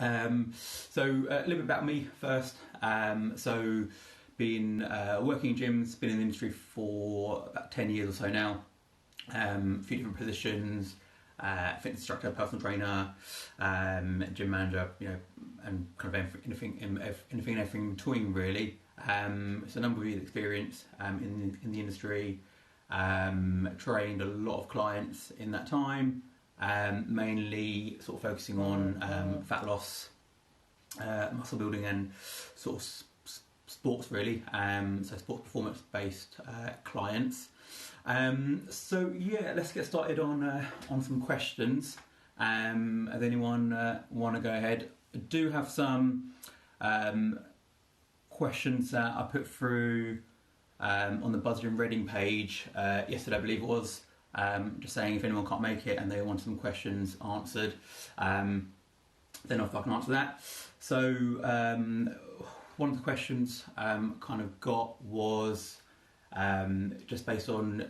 So a little bit about me first. So been working in gyms, been in the industry for about 10 years or so now. A few different positions, fitness instructor, personal trainer, gym manager, and kind of anything and everything in between really. It's a number of years experience in the industry. Trained a lot of clients in that time. Mainly sort of focusing on fat loss, muscle building, and sort of sports really. So sports performance based clients. So yeah, let's get started on some questions. Does anyone want to go ahead? I do have some questions that I put through on the Buzzard and Reading page yesterday, I believe it was. Just saying if anyone can't make it and they want some questions answered, then I can answer that. So one of the questions kind of got was just based on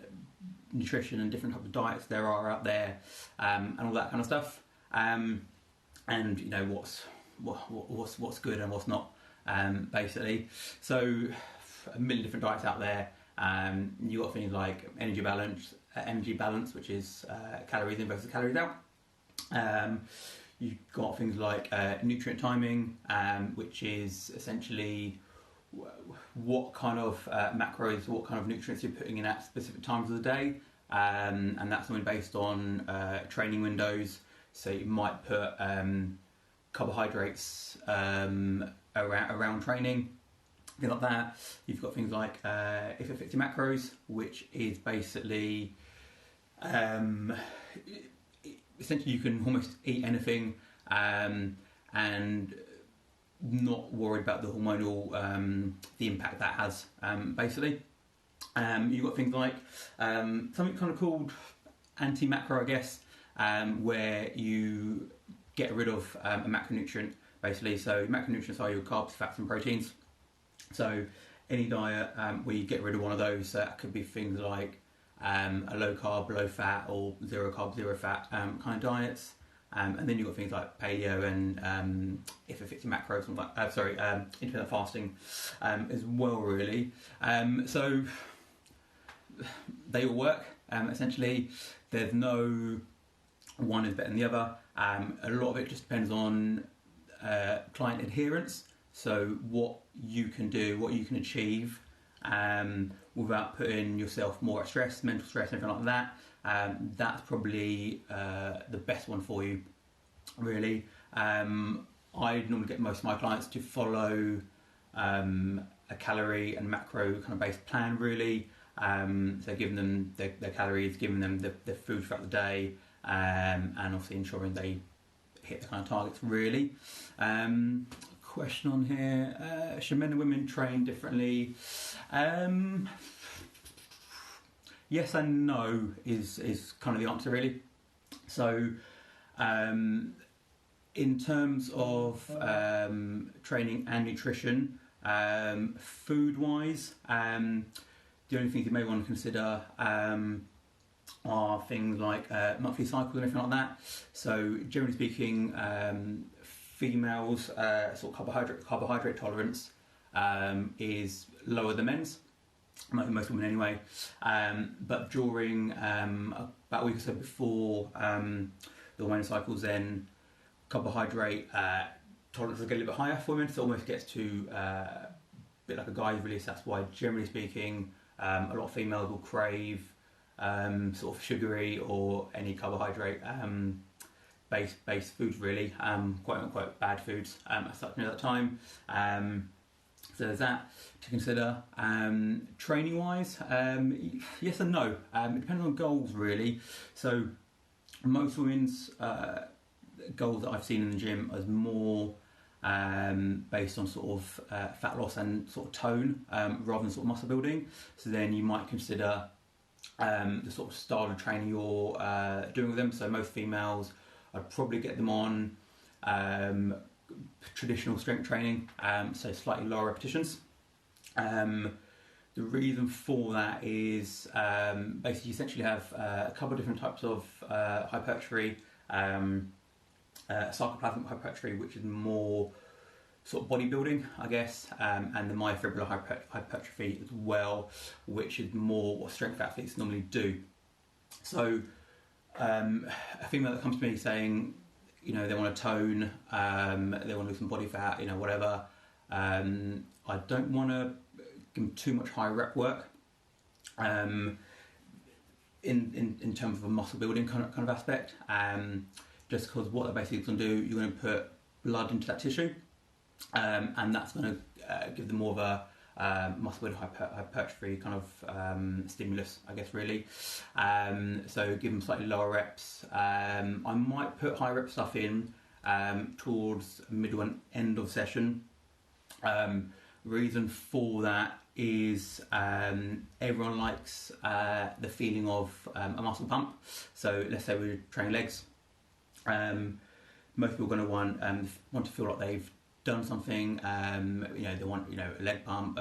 nutrition and different types of diets there are out there, and all that kind of stuff, and what's good and what's not, basically. So a million different diets out there. You got things like energy balance, which is calories in versus calories out. You've got things like nutrient timing, which is essentially what kind of macros, what kind of nutrients you're putting in at specific times of the day, and that's something based on training windows. So you might put carbohydrates around training. Like that. You've got things like if it fits your macros, which is basically essentially you can almost eat anything and not worried about the hormonal the impact that has, basically. You've got things like something kind of called anti-macro, I guess, where you get rid of a macronutrient, basically. So macronutrients are your carbs, fats and proteins. So any diet where you get rid of one of those, that could be things like a low carb, low fat, or zero carb, zero fat kind of diets. And then you've got things like paleo and if it fits your macros, intermittent fasting as well, really. So they all work. Essentially, there's no one is better than the other. A lot of it just depends on client adherence. So what you can do, what you can achieve without putting yourself more at stress, mental stress, anything like that. That's probably the best one for you, really. I normally get most of my clients to follow a calorie and macro kind of based plan, really. So giving them their calories, giving them the food throughout the day, and obviously ensuring they hit the kind of targets, really. Question on here, should men and women train differently? Yes and no is kind of the answer, really. So in terms of training and nutrition, food wise, the only things you may want to consider are things like monthly cycles and everything like that. So generally speaking, females' sort of carbohydrate tolerance is lower than men's, most women anyway. But during about a week or so before the hormonal cycles, then carbohydrate tolerance will get a little bit higher for women, so it almost gets to a bit like a guy's release. That's why, generally speaking, a lot of females will crave sort of sugary or any carbohydrate based foods, really, quote unquote bad foods at such at that time. So there's that to consider. Training wise, yes and no. It depends on goals, really. So most women's goals that I've seen in the gym is more based on sort of fat loss and sort of tone, rather than sort of muscle building. So then you might consider the sort of style of training you're doing with them. So most females, I'd probably get them on traditional strength training, so slightly lower repetitions. The reason for that is basically you essentially have a couple of different types of hypertrophy sarcoplasmic hypertrophy, which is more sort of bodybuilding, I guess, and the myofibrillar hypertrophy as well, which is more what strength athletes normally do. So a female that comes to me saying, you know, they want to tone, they want to lose some body fat, you know, whatever, I don't want to give them too much high rep work in terms of a muscle building kind of aspect, just because what they're basically going to do, you're going to put blood into that tissue, and that's going to give them more of a muscle building hypertrophy kind of stimulus, I guess, really. So give them slightly lower reps. I might put high rep stuff in towards middle and end of session. Reason for that is everyone likes the feeling of a muscle pump. So let's say we're training legs. Most people are going to want to feel like they've done something. You know, they want, you know, a leg pump,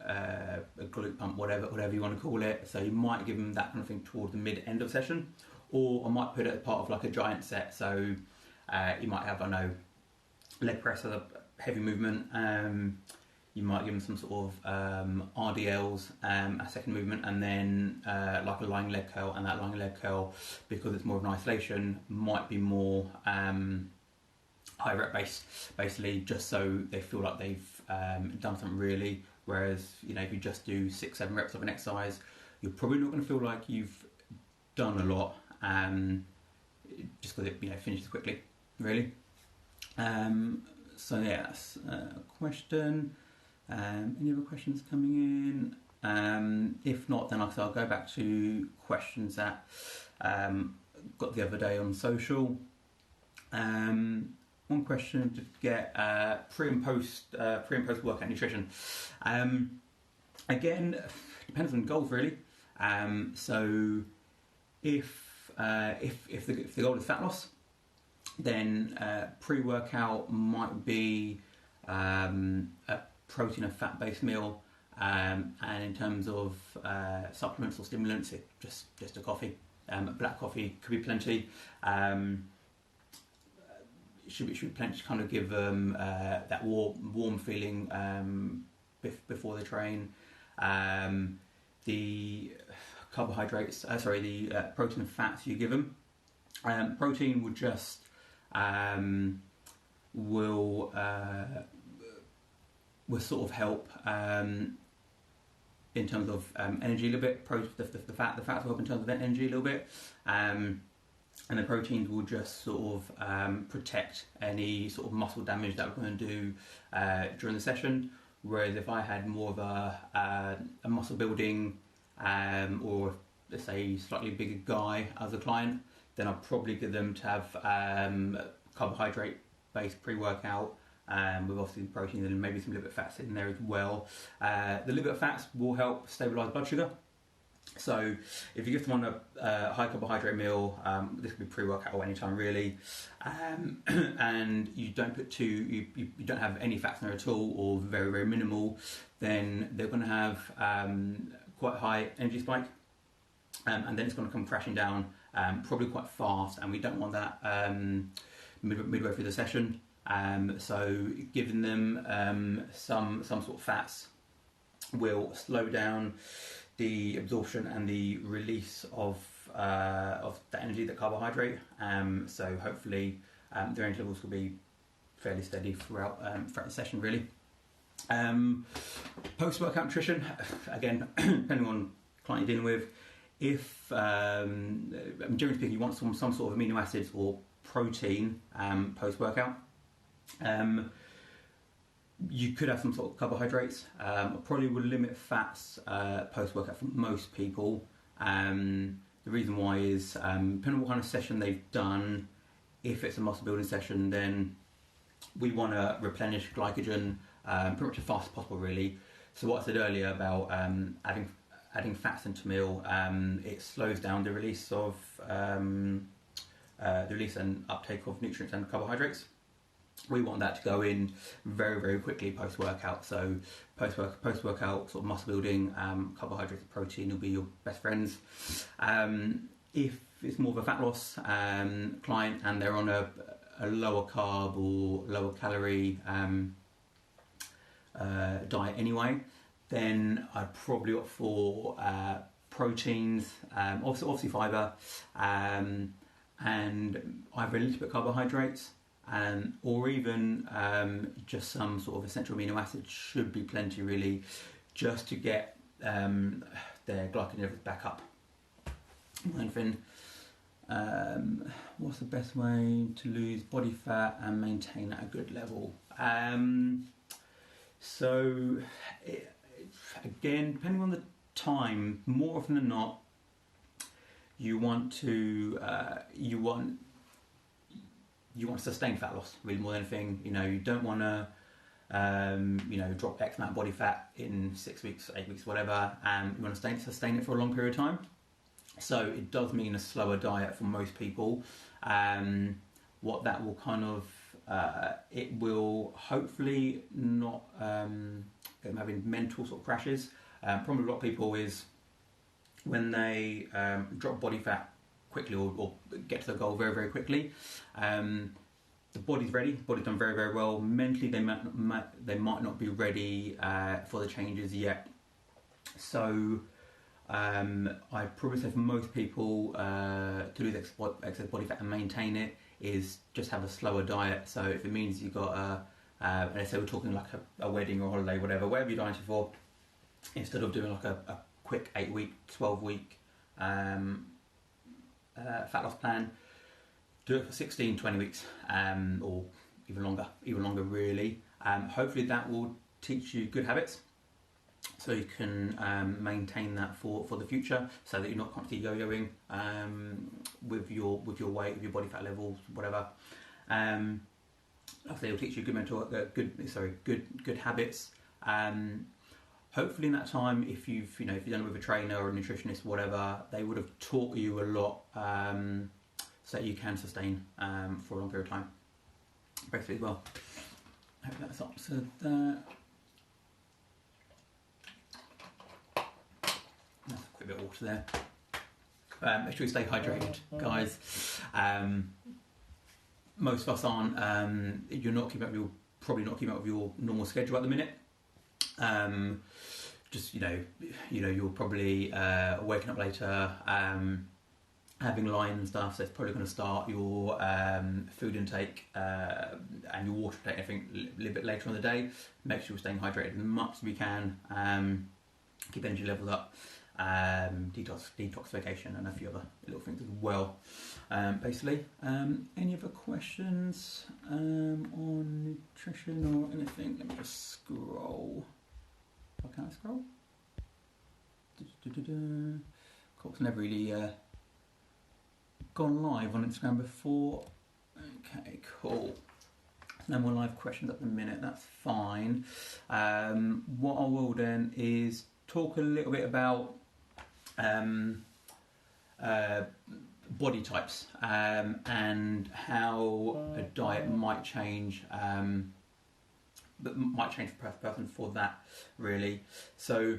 a glute pump, whatever you want to call it. So you might give them that kind of thing toward the mid end of session, or I might put it as part of like a giant set. So you might have, I know, leg press as a heavy movement. You might give them some sort of RDLs, a second movement, and then like a lying leg curl. And that lying leg curl, because it's more of an isolation, might be more high rep base, basically, just so they feel like they've done something really. Whereas, you know, if you just do 6-7 reps of an exercise, you're probably not going to feel like you've done a lot, just because it, you know, finishes quickly, really. So yeah, that's a question. Any other questions coming in? If not, then I'll go back to questions that got the other day on social. One question to get pre and post workout nutrition. Again, depends on goals really. So if the goal is fat loss, then pre-workout might be a protein and fat-based meal, and in terms of supplements or stimulants, just a coffee. Black coffee could be plenty. Should be plenty to kind of give them that warm feeling before they train. The carbohydrates, the protein and fats you give them. Protein would just will sort of help in terms of energy a little bit. The fats will help in terms of energy a little bit, and the proteins will just sort of protect any sort of muscle damage that we're going to do during the session. Whereas if I had more of a muscle building or let's say slightly bigger guy as a client, then I'd probably give them to have carbohydrate based pre-workout with obviously the protein and maybe some liver fats in there as well. The liver fats will help stabilise blood sugar. So if you give someone a high carbohydrate meal, this could be pre-workout or any time really, and you don't put you don't have any fats in there at all or very, very minimal, then they're going to have quite a high energy spike, and then it's going to come crashing down probably quite fast, and we don't want that midway through the session. So giving them some sort of fats will slow down the absorption and the release of the energy, the carbohydrate. So hopefully their energy levels will be fairly steady throughout the session, really. Post-workout nutrition, again, depending on the client you're dealing with. If generally speaking, you want some sort of amino acids or protein post-workout. You could have some sort of carbohydrates. I probably would limit fats post-workout for most people. The reason why is depending on what kind of session they've done. If it's a muscle building session, then we want to replenish glycogen pretty much as fast as possible, really. So what I said earlier about adding fats into meal, it slows down the release of and uptake of nutrients and carbohydrates. We want that to go in very, very quickly post-workout. So post-workout sort of muscle building, carbohydrates and protein will be your best friends. If it's more of a fat loss client and they're on a a lower carb or lower calorie diet anyway, then I'd probably opt for proteins, obviously fibre, and either a little bit of carbohydrates, or even just some sort of essential amino acids should be plenty, really, just to get their glycogen levels back up. And then, what's the best way to lose body fat and maintain at a good level? Again, depending on the time, more often than not, you want to sustain fat loss, really, more than anything. You don't want to drop X amount of body fat in 6 weeks, 8 weeks, whatever. You want to sustain it for a long period of time. So it does mean a slower diet for most people. What that will kind of it will hopefully not get them having mental sort of crashes. Problem with a lot of people is when they drop body fat quickly or get to the goal very, very quickly, the body's ready, the body's done very, very well. Mentally, they might not be ready for the changes yet. So I'd probably say for most people to lose excess body fat and maintain it is just have a slower diet. So if it means you've got let's say we're talking like a wedding or holiday, whatever you're dieting for, instead of doing like a quick 8-week, 12-week fat loss plan, do it for 16, 20 weeks, or even longer really. Hopefully that will teach you good habits, so you can maintain that for the future, so that you're not constantly yo-yoing with your weight, with your body fat levels, whatever. Like I say, it'll teach you good habits. Hopefully in that time, if you've done it with a trainer or a nutritionist, whatever, they would have taught you a lot, so that you can sustain for a long period of time, basically, as well. I hope that's answered that. That's a quick bit of water there. Make sure you stay hydrated, guys. Most of us aren't. You're probably not keeping up with your normal schedule at the minute. You're probably waking up later, having line and stuff, so it's probably going to start your food intake and your water intake, I think, a little bit later on the day. Make sure you're staying hydrated as much as we can. Keep energy levels up, detoxification, and a few other little things as well. Basically, any other questions on nutrition or anything? Let me just scroll. How can I scroll? Of course, never really gone live on Instagram before. Okay, cool. No more live questions at the minute, that's fine. What I will then is talk a little bit about body types and how a diet might change, but might change for person for that, really. So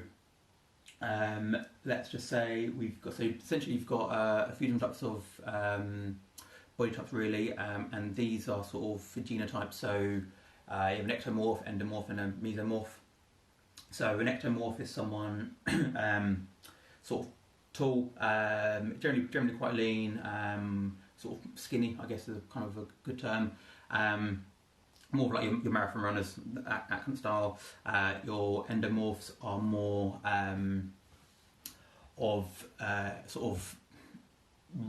let's just say essentially you've got a few different types of body types, really, and these are sort of genotypes. So you have an ectomorph, endomorph, and a mesomorph. So an ectomorph is someone sort of tall, generally quite lean, sort of skinny, I guess is kind of a good term. More of like your marathon runners, that kind of style. Your endomorphs are more sort of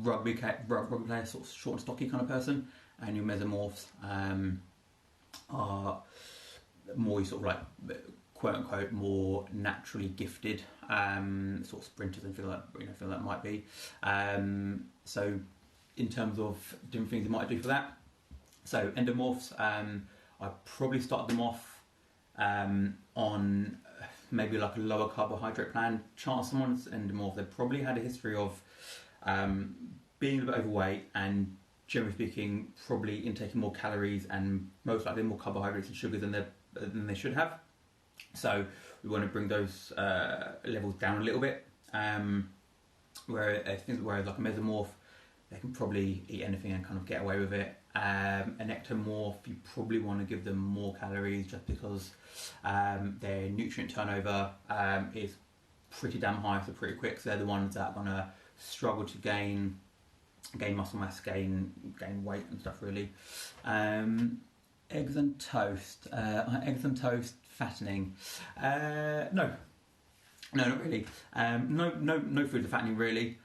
rugby player, sort of short and stocky kind of person, and your mesomorphs are more sort of like quote unquote more naturally gifted, sort of sprinters and feel that might be. So in terms of different things you might do for that. So endomorphs, I probably start them off on maybe like a lower carbohydrate plan. Chance someone's endomorph, they probably had a history of being a bit overweight and, generally speaking, probably intaking more calories and most likely more carbohydrates and sugars than they should have. So we want to bring those levels down a little bit. Whereas like a mesomorph, they can probably eat anything and kind of get away with it. An ectomorph, you probably want to give them more calories just because their nutrient turnover is pretty damn high, so pretty quick. So they're the ones that are going to struggle to gain muscle mass, gain weight and stuff really. Eggs and toast. Eggs and toast fattening. No, not really. No foods are fattening really.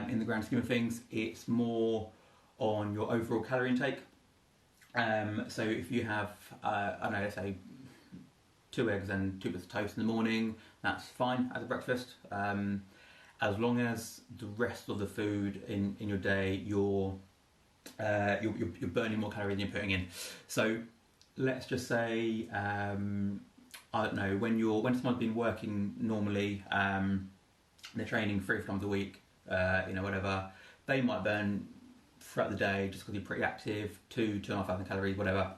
In the grand scheme of things, it's more on your overall calorie intake. So if you have, I don't know, let's say 2 eggs and 2 bits of toast in the morning, that's fine as a breakfast. As long as the rest of the food in your day, you're burning more calories than you're putting in. So let's just say, I don't know, when someone's been working normally, they're training 3 or 4 times a week, whatever, they might burn throughout the day just because you're pretty active, 2,500 calories, whatever.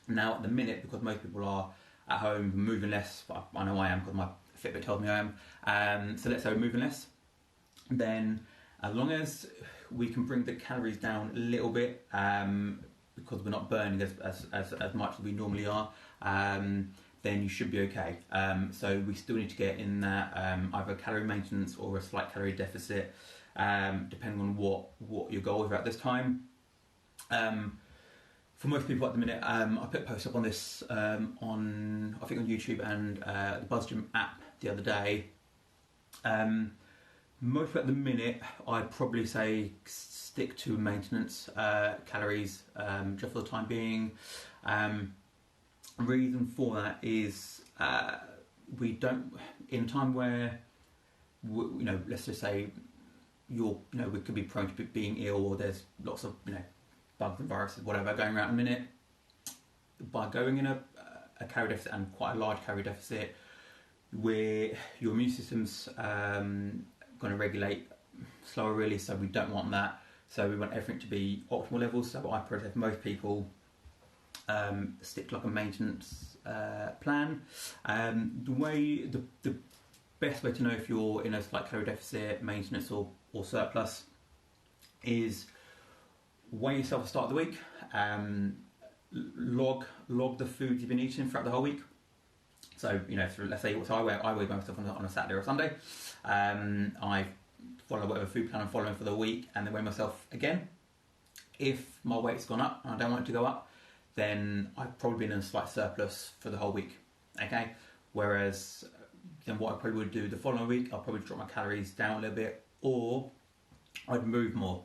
Now at the minute, because most people are at home moving less, I know I am because my Fitbit tells me I am. So let's say we're moving less. Then, as long as we can bring the calories down a little bit, because we're not burning as much as we normally are, then you should be okay. So we still need to get in that either calorie maintenance or a slight calorie deficit, depending on what your goals are at this time. For most people at the minute, I put a post up on this on YouTube and the BuzzGym app the other day. Most people at the minute, I'd probably say stick to maintenance calories just for the time being. Reason for that is we don't, in a time where let's just say we could be prone to being ill, or there's lots of bugs and viruses, whatever, going around in a minute. By going in a calorie deficit, and quite a large calorie deficit, where your immune system's going to regulate slower really, so we don't want that. So we want everything to be optimal levels. So I probably say for most people, stick to like a maintenance plan. The best way to know if you're in a slight calorie deficit, maintenance or surplus is weigh yourself at the start of the week. Log the food you've been eating throughout the whole week. So let's say I weigh myself on a Saturday or Sunday. I follow whatever food plan I'm following for the week, and then weigh myself again. If my weight's gone up and I don't want it to go up, then I've probably been in a slight surplus for the whole week. Okay. Whereas then what I probably would do the following week, I'll probably drop my calories down a little bit, or I'd move more.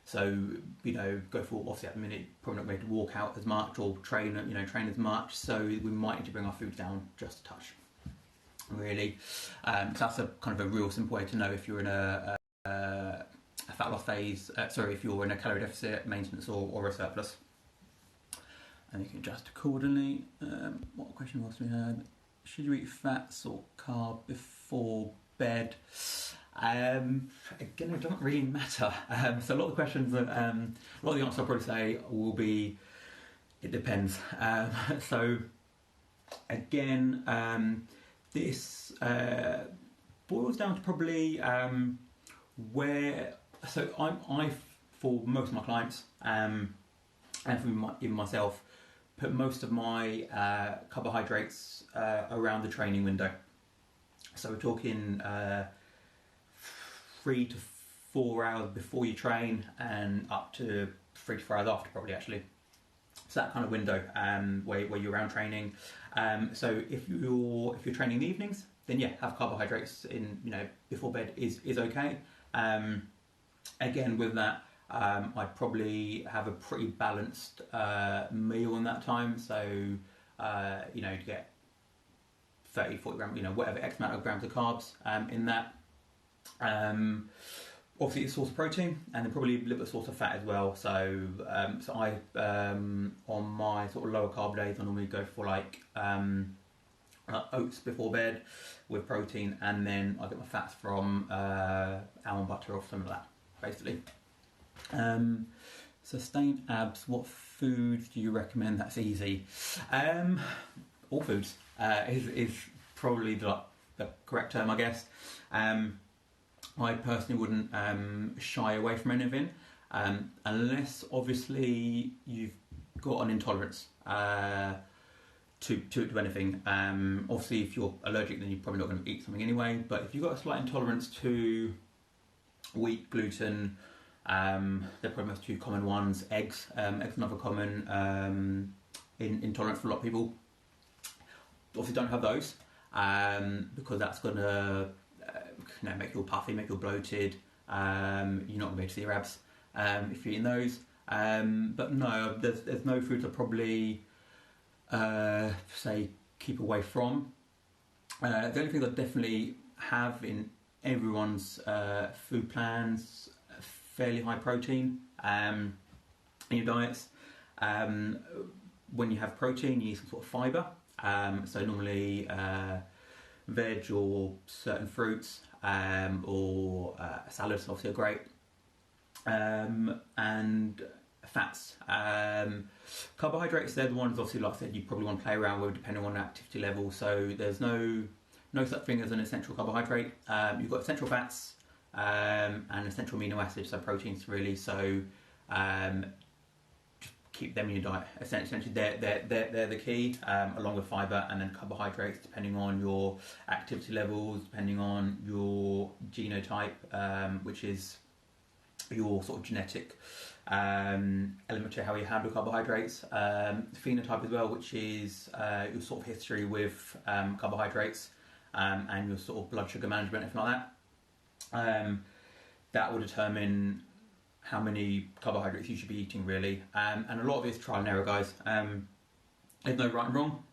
So go for, obviously at the minute probably not going to walk out as much or train as much. So we might need to bring our food down just a touch, really. So that's a kind of a real simple way to know if you're in a fat loss phase. If you're in a calorie deficit, maintenance, or a surplus. And you can adjust accordingly. What question was we had? Should you eat fats or carb before bed? Again, it doesn't really matter. So a lot of the questions, a lot of the answers I'll probably say will be, it depends. So again, this boils down to probably where. So I for most of my clients, and for even myself, put most of my carbohydrates around the training window. So we're talking 3 to 4 hours before you train, and up to 3 to 4 hours after, probably actually. So that kind of window where you're around training. So if you're training in the evenings, then yeah, have carbohydrates in before bed is okay. Again, with that, I'd probably have a pretty balanced meal in that time. So to get 30, 40 grams, whatever X amount of grams of carbs in that. Obviously, a source of protein, and then probably a little bit of source of fat as well. So I on my sort of lower carb days, I normally go for like oats before bed with protein, and then I get my fats from almond butter or something like that, basically. Sustained abs, what foods do you recommend? That's easy. All foods is probably the correct term, I guess. I personally wouldn't shy away from anything. unless obviously you've got an intolerance to anything. Obviously, if you're allergic, then you're probably not going to eat something anyway. But if you've got a slight intolerance to wheat, gluten, they're probably most two common ones. Eggs, eggs another common intolerance for a lot of people. Obviously, don't have those because that's going to make you all puffy, make you all bloated. You're not going to be able to see your abs if you're eating those. But no, there's no foods I probably say keep away from. The only thing I definitely have in everyone's food plans, fairly high protein in your diets. When you have protein, you need some sort of fibre. So normally veg or certain fruits or salads obviously are great. And fats. Carbohydrates, they're the ones obviously, like I said, you probably want to play around with depending on activity level. So there's no such thing as an essential carbohydrate. You've got essential fats and essential amino acids, so proteins really. So just keep them in your diet. Essentially, they're the key, along with fibre and then carbohydrates, depending on your activity levels, depending on your genotype, which is your sort of genetic element to how you handle carbohydrates, phenotype as well, which is your sort of history with carbohydrates and your sort of blood sugar management, if not that. That will determine how many carbohydrates you should be eating, really. And a lot of it is trial and error, guys. There's no right and wrong.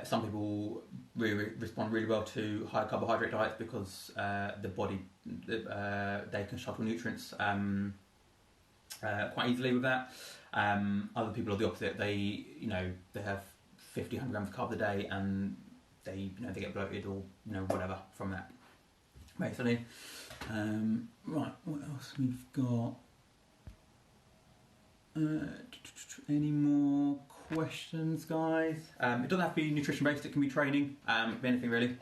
Some people really respond really well to high carbohydrate diets because the body they can shuttle nutrients quite easily with that. Other people are the opposite. They have 50, 100 grams of carb a day and they get bloated or whatever from that. Basically, right. What else we've got? Any more questions, guys? It doesn't have to be nutrition based. It can be training. It can be anything really.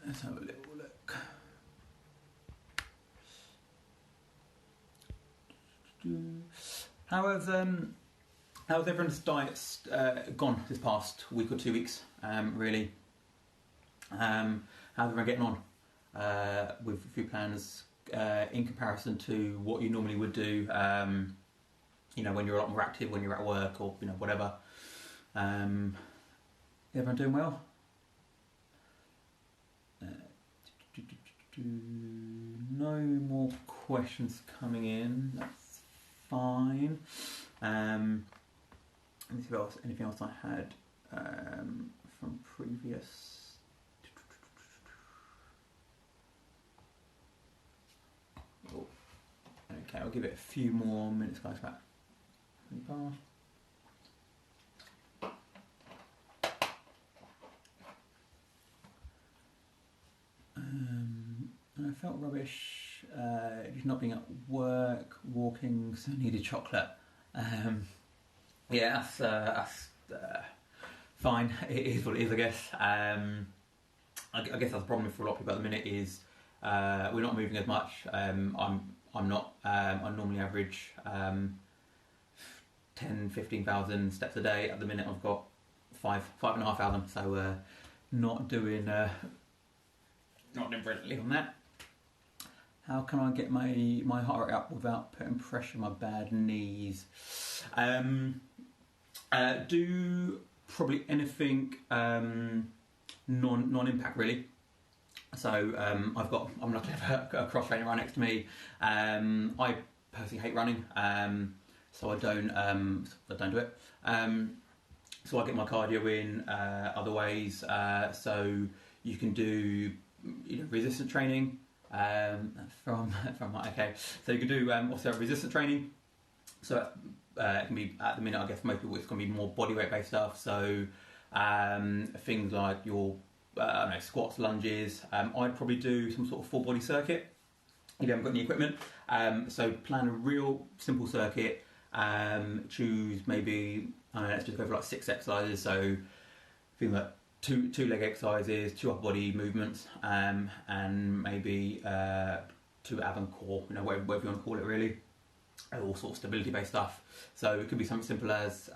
Let's have a little look. How's everyone's diets gone this past week or 2 weeks? Really, how's everyone getting on with food plans in comparison to what you normally would do? When you're a lot more active, when you're at work, or whatever. Everyone doing well? No more questions coming in. That's fine. Let me see what else, anything else I had from previous. Oh, okay, I'll give it a few more minutes, guys. Back. I felt rubbish just not being at work, walking, so I needed chocolate. Yeah, that's fine. It is what it is, I guess. I guess that's the problem for a lot of people at the minute is we're not moving as much. I'm not. I normally average 10,000-15,000 steps a day. At the minute, I've got 5,500. So not doing brilliantly on that. How can I get my heart rate up without putting pressure on my bad knees? Do probably anything non-impact really. So I'm lucky to have a cross trainer right next to me. I personally hate running, so I don't do it. So I get my cardio in other ways. So you can do resistance training. From okay, so you can do also resistance training. So it can be at the minute. I guess for most people it's going to be more bodyweight based stuff. So things like your squats, lunges. I'd probably do some sort of full body circuit if you haven't got any equipment. So plan a real simple circuit. choose maybe, I don't know, let's just go for like 6 exercises. So things like two leg exercises, 2 upper body movements, and maybe 2 ab and core, whatever you want to call it really. All sort of stability based stuff. So it could be something simple as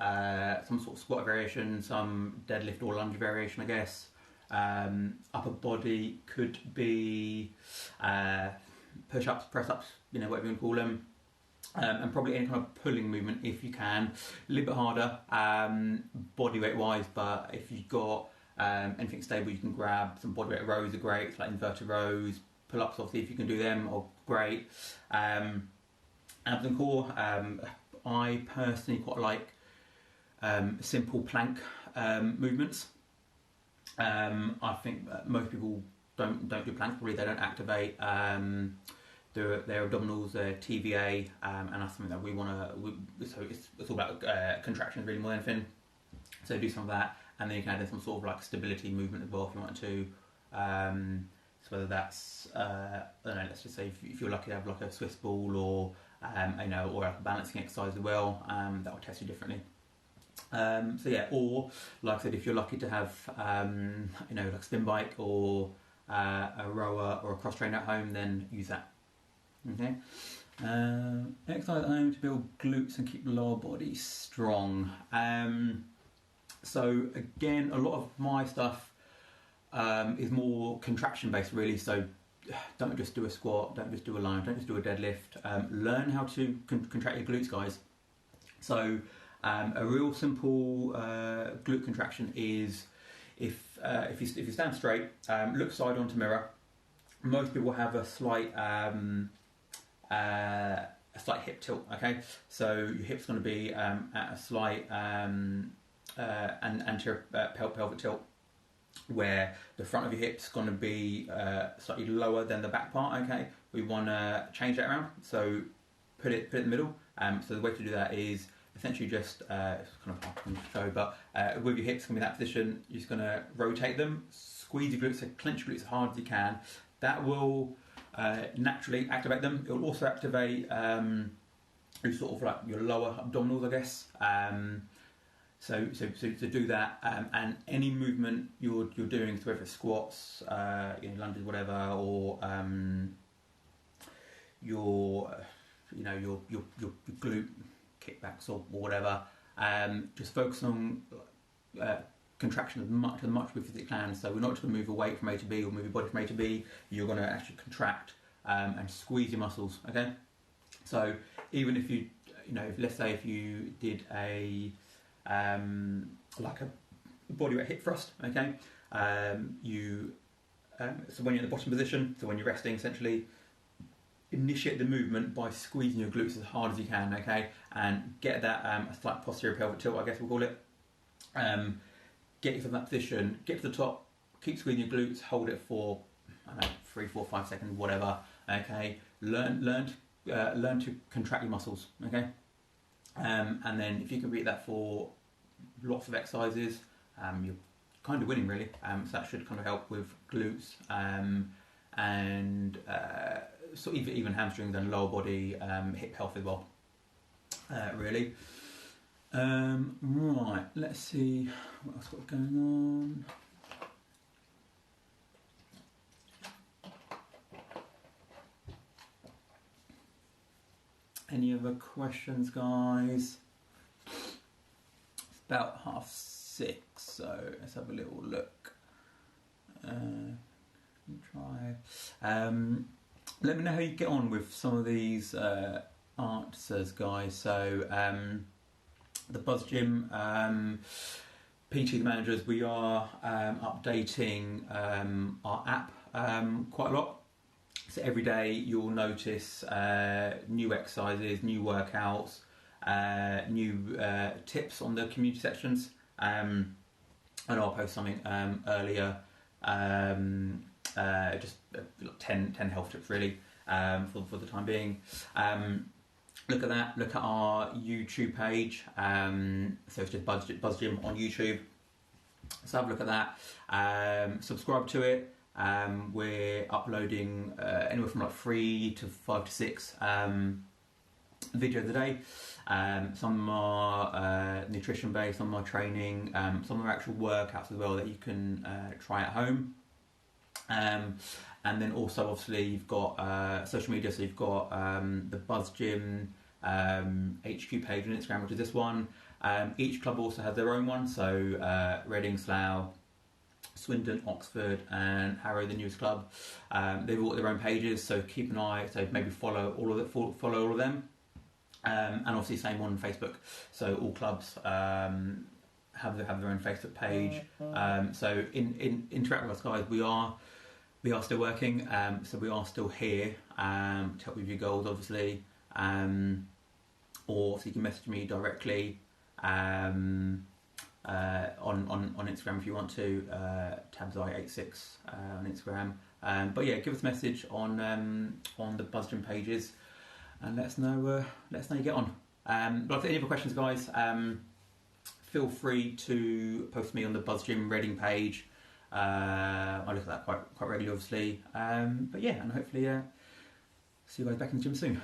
some sort of squat variation, some deadlift or lunge variation, I guess. Upper body could be push-ups, press-ups, whatever you want to call them. And probably any kind of pulling movement if you can. A little bit harder body weight wise, but if you've got anything stable, you can grab some body weight rows are great, like inverted rows, pull-ups obviously if you can do them, are great. Abs and core, I personally quite like simple plank movements. I think most people don't do planks, probably they don't activate their abdominals, their TVA, and that's something that we want to. So it's all about contractions really more than anything. So do some of that, and then you can add in some sort of like stability movement as well if you want to. So whether that's I don't know, let's just say if you're lucky to have like a Swiss ball or or a balancing exercise as well, that will test you differently. So yeah, or like I said, if you're lucky to have like a spin bike or a rower or a cross trainer at home, then use that. Okay. Exercise at home to build glutes and keep the lower body strong. So again, a lot of my stuff is more contraction based really. So don't just do a squat, don't just do a lunge, don't just do a deadlift. Learn how to contract your glutes, guys. So a real simple glute contraction is if you stand straight, look side onto mirror. Most people have a slight hip tilt. Okay, so your hip's going to be at a slight anterior pelvic tilt, where the front of your hip's going to be slightly lower than the back part. Okay, we want to change that around, so put it in the middle. So the way to do that is essentially just it's kind of hard to show, but with your hips going to be in that position, you're just going to rotate them, squeeze your glutes, so clench your glutes as hard as you can. That will naturally activate them. It will also activate sort of like your lower abdominals, I guess. So do that, and any movement you're doing, so whether it's squats, lunges, whatever, or your glute kickbacks or whatever, just focus on contraction as much as we physically can. So we're not just going to move a weight from A to B or move your body from A to B. You're going to actually contract and squeeze your muscles. Okay, so even if you let's say if you did a like a bodyweight hip thrust, okay, so when you're in the bottom position, so when you're resting, essentially initiate the movement by squeezing your glutes as hard as you can, okay, and get that a slight posterior pelvic tilt, I guess we'll call it. Get yourself in that position, get to the top, keep squeezing your glutes, hold it for 3, 4, 5 seconds, whatever. Okay, learn to contract your muscles. Okay, and then if you can repeat that for lots of exercises, you're kind of winning really. So that should kind of help with glutes and so even hamstrings and lower body hip health as well. Really. Right, let's see what else got going on. Any other questions, guys? It's about 6:30, so let's have a little look. Try. Let me know how you get on with some of these answers, guys. So the Buzz Gym, PT the managers, we are updating our app quite a lot. So every day you'll notice new exercises, new workouts, new tips on the community sections. And I'll post something earlier, just 10 health tips really for the time being. Look at that. Look at our YouTube page. So it's just Buzz Gym on YouTube. So have a look at that. Subscribe to it. We're uploading anywhere from like 3 to 5 to 6 videos a day. Some are nutrition based, some are training, some are actual workouts as well that you can try at home. And then also obviously you've got social media, so you've got the Buzz Gym HQ page on Instagram, which is this one. Each club also has their own one, so Reading, Slough, Swindon, Oxford and Harrow, the newest club. They've all got their own pages, so keep an eye, so maybe follow all of them. And obviously same on Facebook, so all clubs have their own Facebook page. So interact with us, guys. We are still working, so we are still here to help with your goals, obviously. Or so you can message me directly on Instagram if you want to, tabseye86 on Instagram. But yeah, give us a message on the Buzz Gym pages and let us know you get on. But if there are any other questions, guys, feel free to post me on the Buzz Gym Reading page. I look at that quite regularly, obviously. But yeah, and hopefully see you guys back in the gym soon.